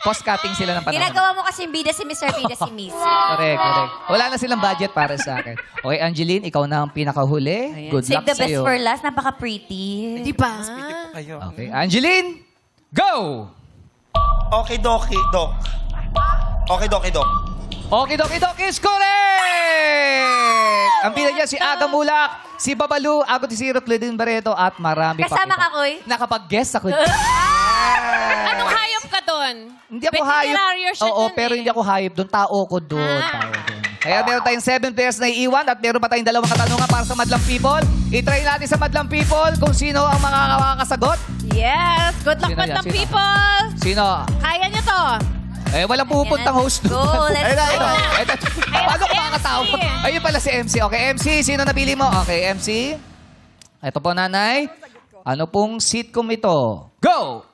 Post-cutting sila ng panahon. Ginagawa mo kasi yung bida si Mr. Bida si Miss. Correct, correct. Wala na silang budget para sa akin. Okay, Angeline, ikaw na ang pinakahuli. Good Save luck the best sa'yo. for last. Napaka-pretty. Di ba? Okay, Angeline, go! Okay, Doki, Dok. Okay, Doki, Dok. Okay, Doki is correct! Ang bida niya si Aga Mulak, si Babalu, Agot Isiro, Claudine Barreto, at marami pa. Kasama iba. ka, Koy? Nakapag-guest ako. Anong hayop ka doon? Hindi ako hayop. Veterinarian siya Oo, dun pero hindi ako hayop doon. Tao ko doon. Tao doon. Kaya meron tayong 7 players na iiwan at meron pa tayong 2 katanungan para sa Madlang People. I-try natin sa Madlang People kung sino ang makakasagot. Yes. Good luck, Sino yan? Madlang Sino? people. Sino? Kaya niyo to. Walang pupuntang host doon. Go, let's go. Paano si ko makakatawag? MC. Ayun pala si MC. Okay, MC, sino napili mo? Okay, MC. Ito po, nanay. Ano pong sitcom ito? Go!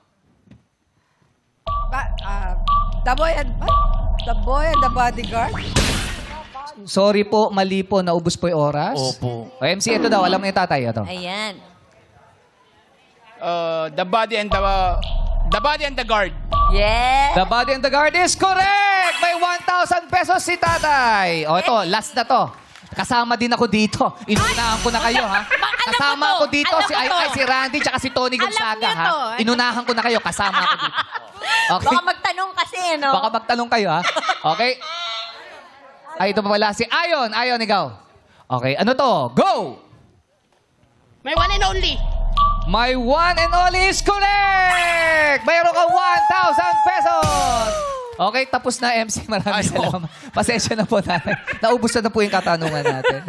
The Boy and the Bodyguard? Sorry po, mali po. Naubos po yung oras. Opo. O, MC, ito daw. Alam mo yung tatay. Ito. Ayan. The Body and the Guard. Yes. The Body and the Guard is correct! May 1,000 pesos si tatay. O, ito. Last na to. Kasama din ako dito. Inunahan ko na kayo, ha? Kasama ako dito. Si Randy tsaka si Tony Gonzaga, niya ha? to. Inunahan ko na kayo. Kasama ako dito. Okay? Baka magtanong kasi, no? Baka magtanong kayo, ha? Okay? Ay, ito pa pala. Si Ayon. Ayon, ikaw. Okay, ano to? Go! My one and only. My one and only is correct! Mayroon ka 1,000 pesos! Okay, tapos na, MC. Maraming salamat. Pasensya na po natin. Naubos na po yung katanungan natin.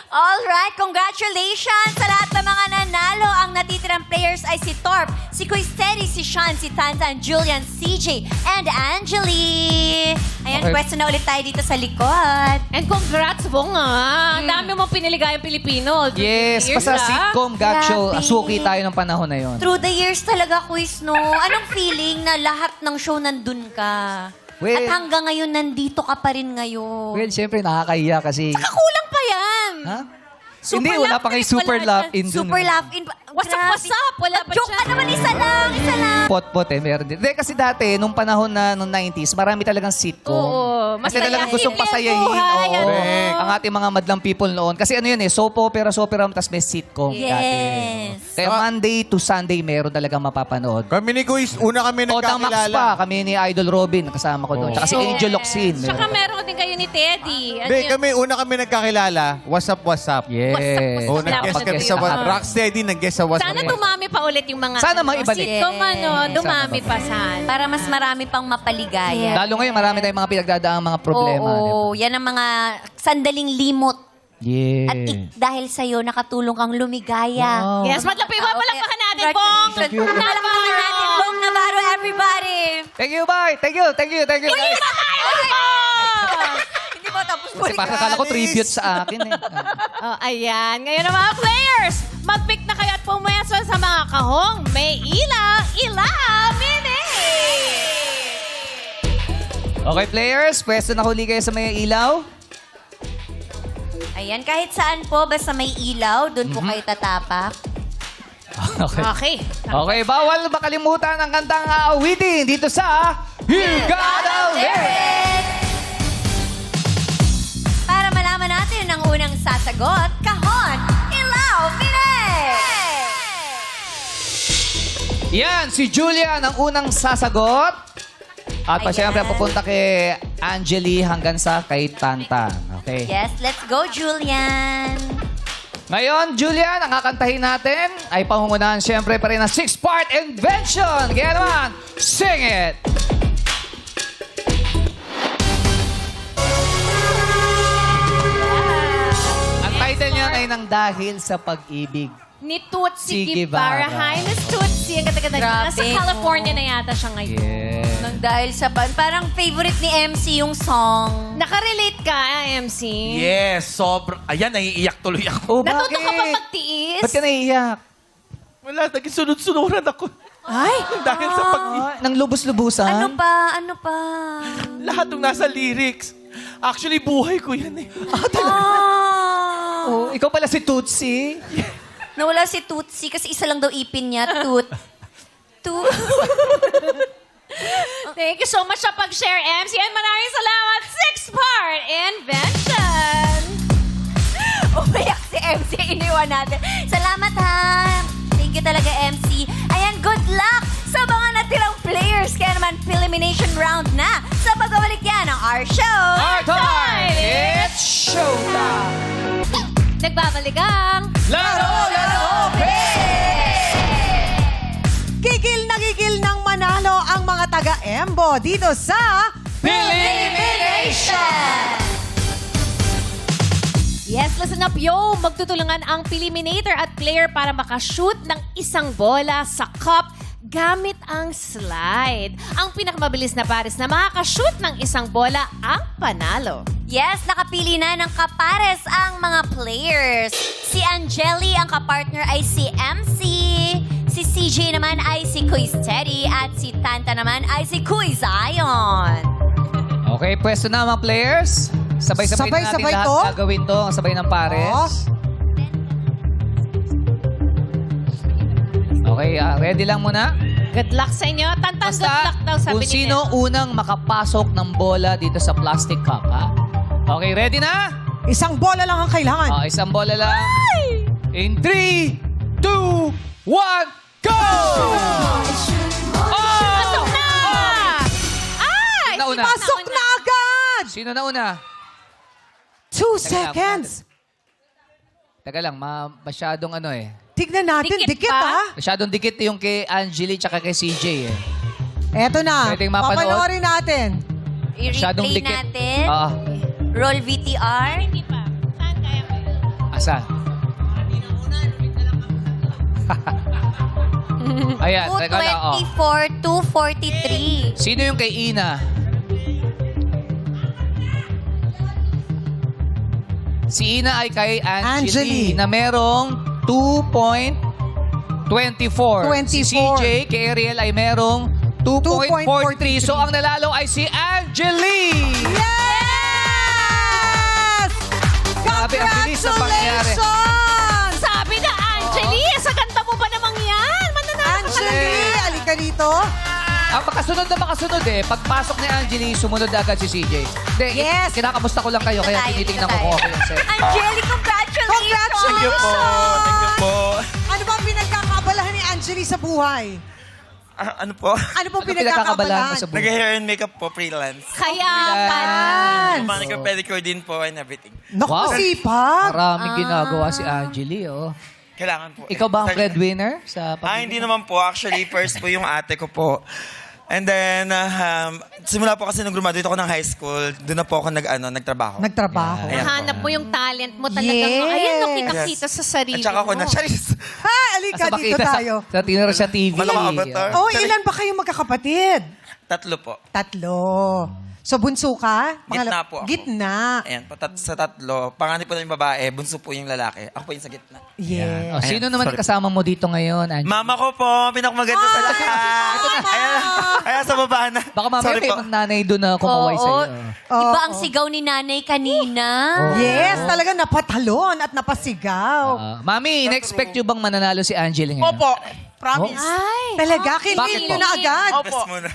Alright, congratulations sa lahat ng mga nanalo. Ang natitirang players ay si Torp, si Kuy Steady, si Sean, si Tantan, Julian, CJ, and Angeli. Ayan, Okay. pwesto na ulit tayo dito sa likod. And congrats, Bong, ah. Ang dami mong piniligayang Pilipino. Yes, Years, basta ah. sitcom, gag show, Grabe. suki tayo ng panahon na yon. Through the years talaga, Kuys, no? Anong feeling na lahat ng show nandun ka? Well- At hanggang ngayon, nandito ka pa rin ngayon. Well, siyempre nakakahiya kasi... Kulang pa yan. Ha? Super Hindi, wala laugh pa kayo in, super wala laugh dyan. in dun. Super laugh in. What's up, what's up? Wala pa Joke dyan. ka naman, isa lang, isa lang. Pot-pot meron din. Hindi, kasi dati, nung panahon na, nung 90s, marami talagang sitcom. Oo, Kasi masaya. talagang gustong Simple pasayahin. buhay, Oo. ano. Ang ating mga madlang people noon. Kasi ano yun soap opera, tapos may sitcom. Yes. Dati. Kaya Monday to Sunday, meron talagang mapapanood. Kami ni Kuis, una kami Oda Max nagkakilala. pa, kami ni Idol Robin, kasama ko doon. Tsaka si Angel Locsin. Tsaka meron din kayo kayo ni Teddy? Ano Hindi, yun? kami nagkakilala. What's up, what's up? Yes. Oh, nag-guess kami sa Rocksteady, nag-guess sa what's up. Sana dumami pa ulit yung mga Sana mga ibalik. sitcom, dumami pa sana. Para mas marami pang mapaligaya. Lalo ngayon, marami tayong mga pinagdadaang mga problema. Oo, yan ang mga sandaling limot. Yeah. At dahil sa'yo, nakatulong kang lumigaya. Wow. Yes, palakpakan natin, Bong! Palakpakan natin, Bong Navarro, everybody! Thank you, bye. Thank you. Hindi ba tapos Kasi parang akala ko tribute sa akin eh. Oh, ayan. Ngayon na mga players, mag-pick na kayo at pumeso sa mga kahong may mini! Okay, players. Pwesto na huli kayo sa may ilaw. Ayan, kahit saan po, basta may ilaw, doon po kayo tatapak. Okay. Okay. Okay, bawal makalimutan ang kantang aawitin dito sa You Gotta Live! Para malaman natin ang unang sasagot, kahon, ilaw, mini! Yan, si Julian ang unang sasagot. At pa Ayan. siyempre pupunta kay Angeli hanggang sa kay Tantan. Okay? Yes, let's go, Julian! Ngayon, Julian, ang kakantahin natin ay pangungunahan siyempre pa rin ng 6-part invention. Kaya naman, sing it! Ang title niya ay Nang Dahil sa Pag-ibig. Ni Tootsie Si Guevara. Guevara. Hi, Miss Tootsie. Ang ganda-ganda niya. Grabe. Nasa California na yata siya ngayon. Yeah. Nang dahil sa parang favorite ni MC yung song. Nakarelate ka, MC? Yes, sobrang... Ayan, naiiyak tuloy ako. Oh, Natuto ka bakit? ba magtiis? Ba't ka naiiyak? Wala, naging sunod-sunuran ako. Ay! Dahil sa pag... Nang lubos-lubusan? Ano pa? Lahat ng nasa lyrics. Actually, buhay ko yan eh. Oh, ikaw pala si Tootsie? Nawala si Tootsie kasi isa lang daw ipin niya, Toot. Thank you so much sa pag-share, MC. And maraming salamat. 6-part invention. Umayak si MC, iniwan natin. Salamat ha. Thank you talaga, MC. Ayan, good luck sa mga natirang players. Kaya naman, elimination round na. Sa pagbabalik yan ng our show. Our time! It's showtime! Nagbabalik ang... Laro! Gigil ng manalo ang mga taga-Embo dito sa Elimination! Yes, listen up, yo! Magtutulungan ang Peliminator at player para makashoot ng isang bola sa cup gamit ang slide. Ang pinakamabilis na pares na makakashoot ng isang bola ang panalo. Yes, nakapili na ng kapares ang mga players. Si Angeli, ang kapartner ay si MC. Si CJ naman ay si Kuy Teddy. At si Tanta naman ay si Kuy Zion. Okay, pwesto na mga players. Sabay-sabay na natin Sabay-sabay lahat to? gagawin to. Ang sabay ng pares. Okay, ready lang muna. Good luck sa inyo. Tantan, good luck daw, sabi kung ni sino unang makapasok ng bola dito sa plastic cup, ha? Okay, ready na? isang bola lang ang kailangan. Isang bola lang. In 3, 2, 1, go! Pasok na! Ay! Nauna. Pasok na agad! Sino na una? 2 seconds. Teka lang, masyadong ano eh. Tignan natin, dikit ha. Masyadong dikit yung kay Angeli tsaka kay CJ eh. Eto na. Pwedeng mapanood. Papanoorin natin. Masyadong I-replay dikit. natin. Oo. Roll VTR. Hindi pa. Saan kaya mo yun? Asa? Ayan, teka lang. 224, 243. Sino yung kay Ina? Si Ina ay kay Angeli na merong 2.24. Si CJ kay Ariel ay merong 2.43. So ang nalalo ay si Angeli! Yes! Grabe, ang bilis ng pangyayari. Congratulations! Sabi na, Angeli, sa ganda mo pa namang yan. Mananalo ka Angeli, alika dito. Ang makasunod eh. Pagpasok ni Angeli, sumunod na agad si CJ. Hindi, Yes. kinakamusta ko lang kayo, kaya tinitingnan ko kung okay yung set. Angeli, congratulations! Congratulations! Thank you po. Thank you po. Ano ba ang pinagkakaabalahan ni Angeli sa buhay? Ano po? Ano po Ano pinagkakaabalahan mo sa buhay? Nag-hair and makeup po, freelance. Kaya Manicure, pedicure din po and everything. Naku, sipag. Maraming ginagawa si Angeli, oh. Kailangan po. Ikaw ba ang breadwinner sa pamilya? Hindi naman po. Actually, first po yung ate ko po. And then, simula po kasi nung graduate ako ng high school, doon na po ako nagtrabaho. Nagtrabaho. Ayan po. Hanap mo yung talent mo talagang. Yes. Ayan, no, kita-kita sa sarili At saka ako mo. na, Charis. Ha, alika dito tayo. Sa Tinero sa TV. Walang avatar. Oh, ilan ba kayong magkakapatid? 3 po. 3. So, bunso ka? Gitna po ako. Gitna. Ayan, sa 3. Panganay po na yung babae, bunso po yung lalaki. Ako po yung sa gitna. Yes. Oh, sino Ayan, naman sorry. kasama mo dito ngayon, Angeli? Mama ko po, pinakamaganda sa lahat. Ayan, sa baba na. Baka mamaya Sorry may po. mga nanay doon na kumaway Oo. sa'yo. Iba ang sigaw ni nanay kanina. Yes, talaga napatalon at napasigaw. Mami, in-expect nyo bang mananalo si Angeli ngayon? Opo. Promise. Ay. Talaga, Bakit kinil po? nyo na agad. Best muna.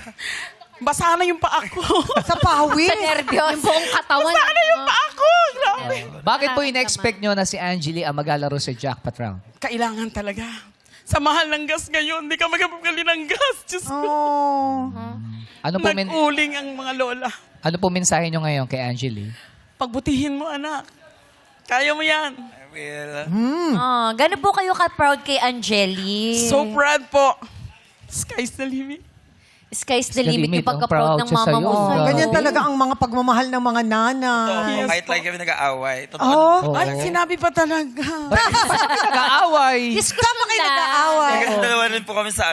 Basa na yung paa ko. Sa pawis. Sa nervyos. Yung buong katawan. Basa na yung paa ko. Grabe. Bakit po in-expect nyo na si Angeli ang maglalaro sa jackpot round? Kailangan talaga. Sa mahal ng gas ngayon, hindi ka magpapagli ng gas. Diyos ko. Oh. Ano po, Nag-uling ang mga lola. ano po mensahe nyo ngayon kay Angeli? Pagbutihin mo, anak. Kaya mo yan. I will. Gano'n po kayo ka-proud kay Angeli? So proud po. Sky's the limit. Sky's the the limit. limit. Yung pagka-proud Ang ng proud siya mama mo sa'yo. sa'yo. Ganyan talaga ang mga pagmamahal ng mga nanay. Kahit like kami nag-aaway. Totoo. Oh, Ay, sinabi pa talaga. Nag-aaway! tama kayo nag-aaway. Kasi dalawa rin po kami sa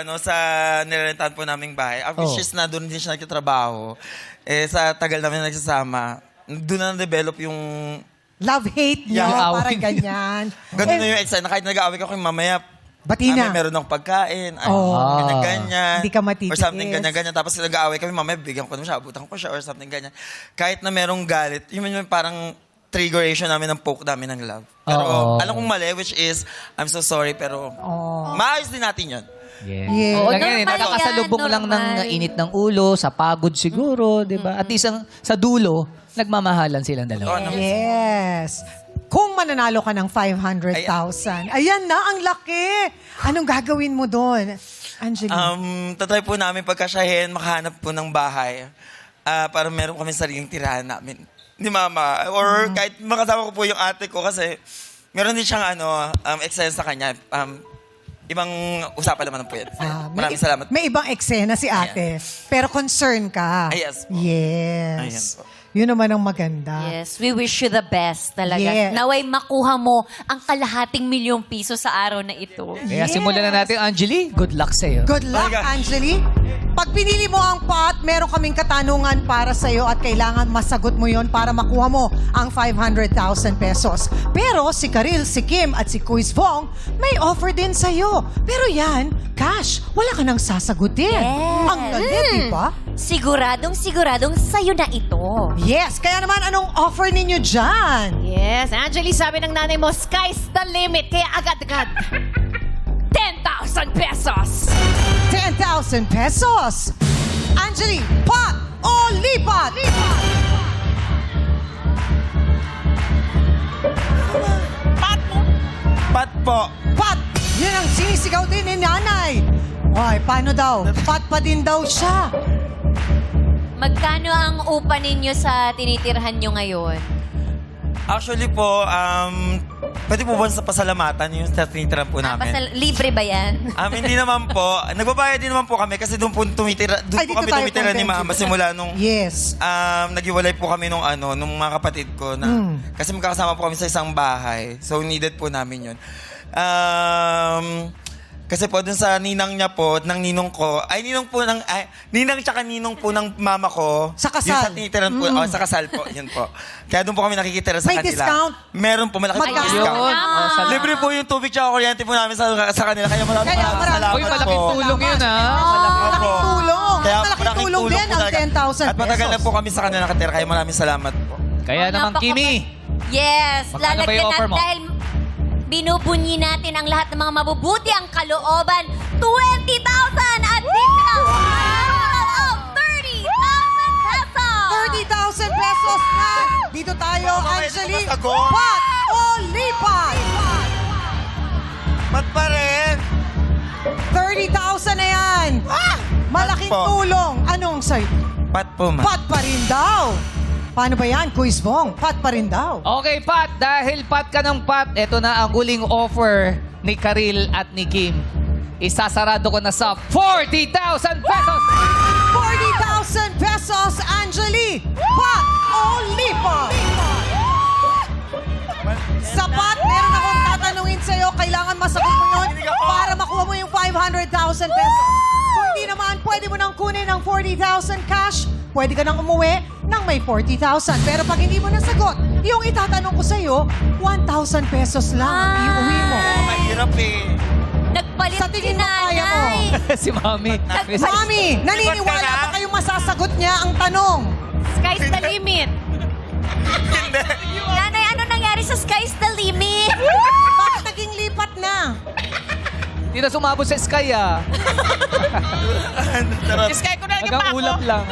nirerentahan po naming bahay. Which is na doon din siya nagtatrabaho. Sa tagal namin nagsasama, doon na na-develop yung Love-hate niyo, Yeah. parang ganyan. ganun na yung excited. Na kahit nag-aaway ko mamaya, Bati na. meron akong pagkain, Oh. ganyan-ganyan. Hindi ka matitiis. Or something ganyan-ganyan. Tapos nag-aaway kami, mamaya bigyan ko naman siya, abutan ko siya, or something ganyan. Kahit na merong galit, yung parang triggeration namin ng poke namin ng love. Pero Oo. alam kong mali, which is, I'm so sorry, pero maayos din natin yun. Yeah. Oo, Oo, lang yan, normal nakakasalubong yan, lang ng normal. init ng ulo, sa pagod siguro, di ba? At isang sa dulo, nagmamahalan silang dalawa. Yes. Kung mananalo ka ng 500,000, ayan na, ang laki. Anong gagawin mo doon, Angeli? Tatry po namin pagkasyahin, makahanap po ng bahay para meron kami sariling tirahan namin ni Mama. Or kahit makasama ko po yung ate ko kasi meron din siyang excel sa kanya. Ibang usapan naman po yan. Maraming salamat. May ibang eksena si ate, pero concern ka. Yes po. Yes. Ayan po. Yun naman ang maganda. Yes, we wish you the best talaga. Yeah. Naway makuha mo ang kalahating milyong piso sa araw na ito. Kaya simulan na natin, Angeli. Good luck sa'yo. Good luck, Angeli. Pag pinili mo ang pot, meron kaming katanungan para sa'yo at kailangan masagot mo yon para makuha mo ang 500,000 pesos. Pero si Karil, si Kim at si Kuis Fong may offer din sa'yo. Pero yan, cash. Wala ka nang sasagutin. Yes. Ang galit, di ba? Siguradong sa'yo na ito. Yes. Kaya naman, anong offer ninyo dyan? Yes, Angeli, sabi ng nanay mo, sky's the limit. Kaya agad-agad. 10,000 pesos. 10,000 pesos. Angeli, pot o lipat? Pat po. Pat! Yan ang sinisigaw din ni nanay. Ay, paano daw? Pat pa din daw siya. Magkano ang upa ninyo sa tinitirhan nyo ngayon? Actually po, pwede po ba sa pasalamatan yung tinitiran po namin? Libre ba yan? Hindi naman po. Nagbabayad din naman po kami kasi doon po tumitira, doon Ay, po dito kami tayo tumitira ni content. Mama simula nung Yes. naghiwalay po kami nung mga kapatid ko na kasi magkakasama po kami sa isang bahay. So needed po namin 'yun. Kasi po dun sa ninang niya po, ng ninong ko, ninang tsaka ninong po ng mama ko. Sa kasal? Yung sa tinitiran po, sa kasal po, yun po. Kaya doon po kami nakikitira sa May kanila. discount? Meron po, malaki po Magkano? discount. Libre po yung tubig tsaka kuryente po namin sa kanila. Kaya maraming salamat Uy, po. malaking tulong yun, ha? Malaking tulong. Kaya Malaking tulong din po ang talaga. 10,000 At matagal na pesos. po kami sa kanila nakatira. Kaya maraming salamat po. Kaya naman, Kimi. Yes, Magkano ba yung offer mo? dahil binubunyi natin ang lahat ng mga mabubuti ang kalooban. 20,000 at discount of 30,000 pesos! 30,000 pesos na. Dito tayo, Angeli. Pot o lipat? Pat pa rin. 30,000 na yan. Malaking Pat po. tulong. Anong sa'yo? Pat po, ma'am. Pat pa rin daw. Paano ba yan, Quiz Bong? Pat pa rin daw. Okay, Pat. Dahil Pat ka ng Pat, ito na ang huling offer ni Karil at ni Kim. Isasarado ko na sa 40,000 pesos! 40,000 pesos, Angeli. Pat o lipat? Sapat, meron akong tatanungin sa'yo. Kailangan masagot mo yun para makuha mo yung 500,000 pesos. Kung hindi naman, pwede mo nang kunin ng 40,000 cash. Pwede ka nang umuwi ng may 40,000. Pero pag hindi mo nasagot, yung itatanong ko sa'yo, 1,000 pesos lang ang iuwi mo. Mahirap eh. Nagpalit Sa tingin mo, kaya mo? Si Mami. Mami, naniniwala ba kayong masasagot niya ang tanong? Sky's the limit. Nanay, ano nangyari sa Sky's the Limit? Bakit naging lipat na? Hindi na sumabot sa Sky, ah. Sky ko na Hanggang ulap lang.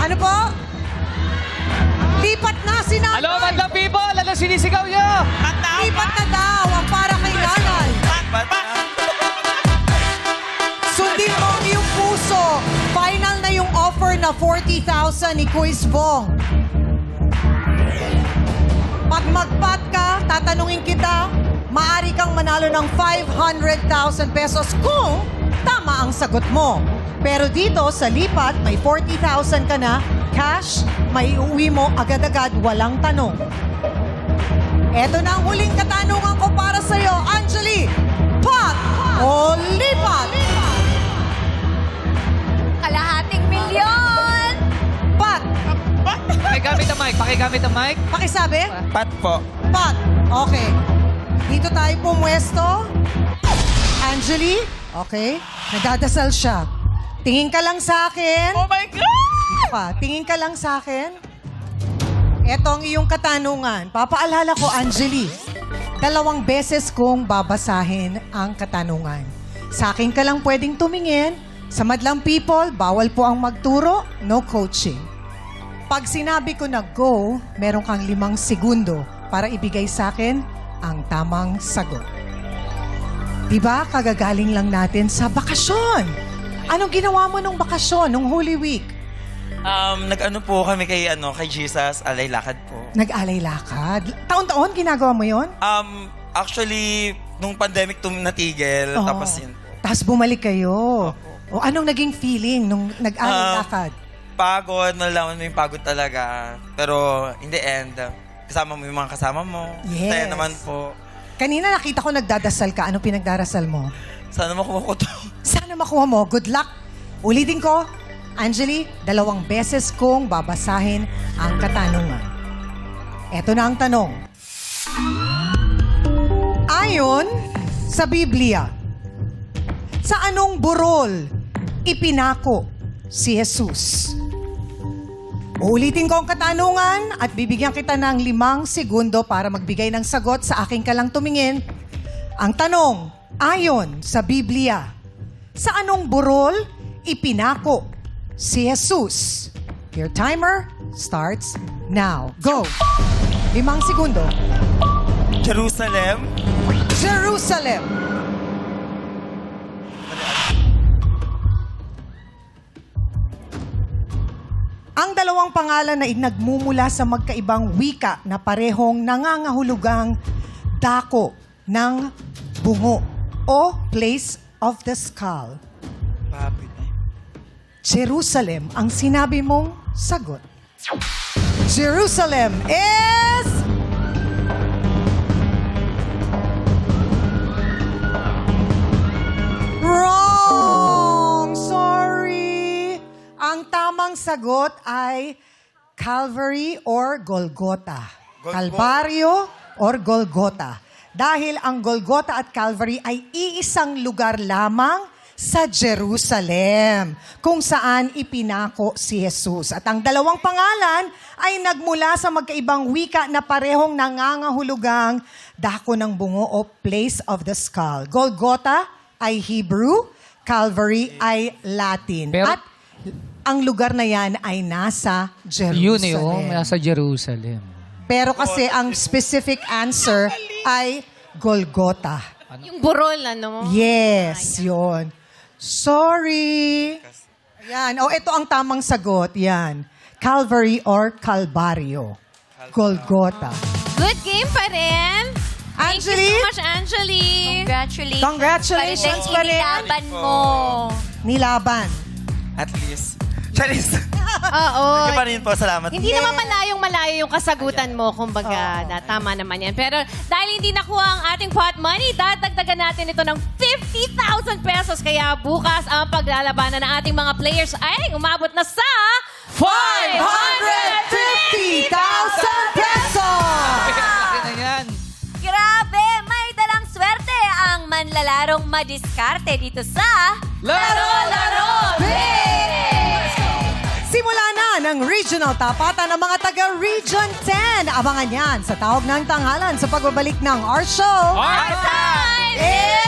Ano po? Lipat na si nanay. Hello, madlang people! Ano sinisigaw niyo? Lipat na daw ang para kay nanay. Sundin mo ang iyong puso. Final na yung offer na 40,000 ni Quiz Bong. Pag magpat ka, tatanungin kita, maaari kang manalo ng 500,000 pesos kung tama ang sagot mo. Pero dito sa lipat, may 40,000 ka na, cash, may uwi mo agad-agad, walang tanong. Eto na ang huling katanungan ko para sa'yo, Angeli. Pat o lipat? Kalahating milyon! Pat. Pakigamit ang mic. Pakigamit ang mic. Pakisabi? Pat po. Pat. Okay. Dito tayo pumwesto. Angeli. Okay. Nagdadasal siya. Tingin ka lang sa akin. Oh my God! Dito ka. Tingin ka lang sa akin. Ito ang iyong katanungan. Papaalala ko, Angeli. 2 beses kong babasahin ang katanungan. Sa akin ka lang pwedeng tumingin. Sa madlang people, bawal po ang magturo, no coaching. Pag sinabi ko na go, meron kang 5 segundo para ibigay sa akin ang tamang sagot. Diba, kagagaling lang natin sa bakasyon. Anong ginawa mo nung bakasyon, nung Holy Week? Nag-ano po kami kay Jesus, alay lakad po. Nag-alay lakad. Taon-taon ginagawa mo yon? Actually, nung pandemic natigil, Oo. tapos yun po. Tapos bumalik kayo. O anong naging feeling nung nag-alay lakad? Pagod, nalaman mo yung pagod talaga. Pero in the end, kasama mo yung mga kasama mo. Yes. Kaya naman po, Kanina nakita ko nagdadasal ka. Anong pinagdarasal mo? sana makuha ko to. Sana makuha mo. Good luck. Ulitin ko, Angeli, 2 beses kong babasahin ang katanungan. Eto na ang tanong. Ayon sa Biblia, sa anong burol ipinako si Jesus? Uulitin ko ang katanungan at bibigyan kita ng 5 segundo para magbigay ng sagot sa aking kalang tumingin. Ang tanong, ayon sa Biblia, sa anong burol ipinako si Jesus? Your timer starts now. Go! 5 segundo. Jerusalem. Jerusalem. Ang 2 pangalan na nagmumula sa magkaibang wika na parehong nangangahulugang dako ng bungo o place of the skull. Jerusalem ang sinabi mong sagot. Jerusalem is... Wrong! Sorry! Ang tamang sagot ay Calvary or Golgotha. Kalbaryo or Golgotha. Dahil ang Golgotha at Calvary ay iisang lugar lamang sa Jerusalem, kung saan ipinako si Jesus. At ang 2 pangalan ay nagmula sa magkaibang wika na parehong nangangahulugang dako ng bungo o place of the skull. Golgotha ay Hebrew, Calvary ay Latin. Pero- At ang lugar na yan ay nasa Yun Jerusalem. nasa Jerusalem. Pero kasi ang specific answer ay Golgotha. Yung burol, ano? Yes, yun. Sorry. Ayan. O, ito ang tamang sagot. Yan. Calvary or Calvario. Golgotha. Good game pa rin. Thank you Angeli? so much, Angeli. Congratulations. Congratulations pa rin. Inilaban mo. Nilaban. At least. Charis. Oo. Hindi pa rin po, salamat. Hindi naman malayo yung kasagutan mo. Kumbaga, tama naman yan. Pero dahil hindi nakuha ang ating pot money, dadagdagan natin ito ng 50,000 pesos. Kaya bukas ang paglalabanan ng ating mga players ay umabot na sa 550,000 pesos! Laki na yan. Grabe, may dalang swerte ang manlalarong madiskarte dito sa Laro! Simula na ng regional tapatan ng mga taga Region 10. Abangan yan sa tawag ng tanghalan sa pagbabalik ng our show. Our time!